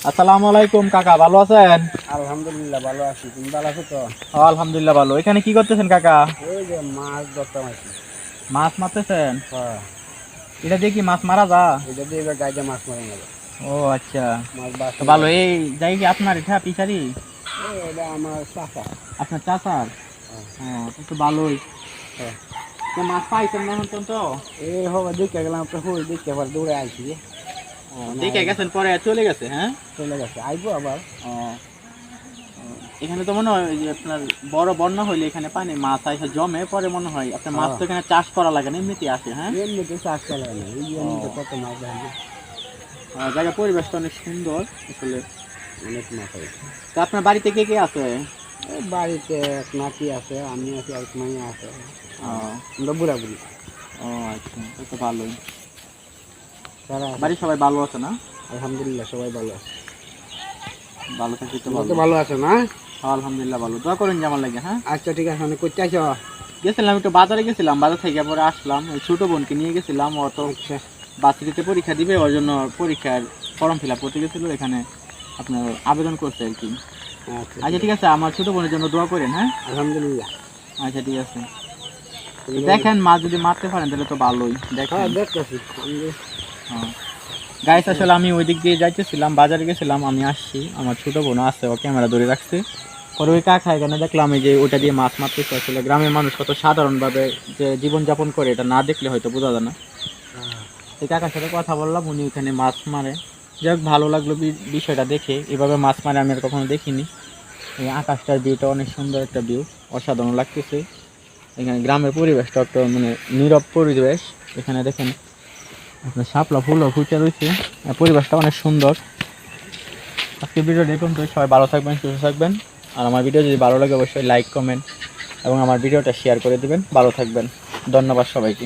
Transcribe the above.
আসসালামু আলাইকুম কাকা, ভালো আছেন? আলহামদুলিল্লাহ ভালো আছি। তুমি ভালো আছো তো? আলহামদুলিল্লাহ ভালো। এখানে কি করতেছেন কাকা? ওই যে মাছ ধরতাম আর কি। মাছ মারতেছেন? হ্যাঁ, এটা দিয়ে কি মাছ মারা যা? এটা দিয়ে এবার গাইতে মাছ মারা যাবে। ও আচ্ছা, মাছ তো বাঁচতে ভালো। যাবে। এই যাই কি আপনার এটা পিছারি? এটা আমার চাচা। আপনার চাচার? হ্যাঁ, তো ভালোই। হ্যাঁ। তো মাছ পাইছেন না এখন পর্যন্ত? এই হবে দেখে গেলাম তো, হই দেখে আবার দৌড়ে আইছি। মানে দেখে গেছেন পরে চলে গেছে? হ্যাঁ। চলে গেছে, আইবো আবার। ও, এখানে তো মনে হয় যে আপনার বড় বন্যা হইলে এখানে পানি মাছ আইসা জমে, পরে মনে হয় আপনার মাছ তো এখানে চাষ করা লাগে না, এমনিতেই আসে। হ্যাঁ। এমনিতে চাষ চলে না, এই যে এমনিতে কত মাছ ধরবে। জায়গা পরিবেশটা অনেক সুন্দর আসলে। অনেক মাছ হয়েছে। তো আপনার বাড়িতে কে কে আছে? এই বাড়িতে এক নাতি আছে, আমি আছি, আর এক মাইয়া আছে। ও, আমরা বুড়া বুড়ি ও আচ্ছা, তো তো ভালোই। তারা আছে। বাড়ির সবাই ভালো আছে না? আলহামদুলিল্লাহ সবাই ভালো আছে। ভালো থাকি তো তোমরা ভালো। তো ভালো আছো না? আলহামদুলিল্লাহ ভালো, দোয়া করেন যে আমার লাগে। হ্যাঁ। আচ্ছা ঠিক আছে, অনেক করতে আছো। গেছিলাম একটু বাজারে, গেছিলাম বাজার থেকে পরে আসলাম। ওই ছোট বোনকে নিয়ে গেছিলাম, ও তো আচ্ছা বাচ্চাটিতে পরীক্ষা দিবে, ওর জন্য পরীক্ষার ফর্ম ফিল আপ করতে গেছিল, এখানে আপনার আবেদন করছে আর কি। আচ্ছা আচ্ছা ঠিক আছে, আমার ছোট বোনের জন্য দোয়া করেন। হ্যাঁ। আলহামদুলিল্লাহ। আচ্ছা ঠিক আছে। দেখেন মাছ যদি মারতে পারেন তাহলে তো ভালোই। দেখেন। হ্যাঁ দেখতেছি আমি। হ্যাঁ গাইস, আসলে আমি ওই দিক দিয়ে যাইতেছিলাম, বাজারে গেছিলাম, আমি আসছি, আমার ছোট বোন আছে, ও ক্যামেরা ধরে রাখছে। পরে ওই কাকা এখানে দেখলাম এই যে ওটা দিয়ে মাছ মারতেছে। আসলে গ্রামের মানুষ কত সাধারণভাবে যে জীবনযাপন করে, এটা না দেখলে হয়তো বোঝা যায় না। এই কাকার সাথে কথা বললাম, উনি ওখানে মাছ মারে। যাক, ভালো লাগলো বিষয়টা দেখে। এভাবে মাছ মারে আমি আর কখনো দেখিনি। এই আকাশটার ভিউটা অনেক সুন্দর একটা ভিউ, অসাধারণ লাগতেছে। এখানে গ্রামের পরিবেশটা একটা মানে নীরব পরিবেশ। এখানে দেখেন আপনার শাপলা ফুলও ফুটে রয়েছে, পরিবেশটা অনেক সুন্দর। আজকে ভিডিও দেখুন তো, সবাই ভালো থাকবেন, সুস্থ থাকবেন। আর আমার ভিডিও যদি ভালো লাগে অবশ্যই লাইক কমেন্ট এবং আমার ভিডিওটা শেয়ার করে দিবেন। ভালো থাকবেন, ধন্যবাদ সবাইকে।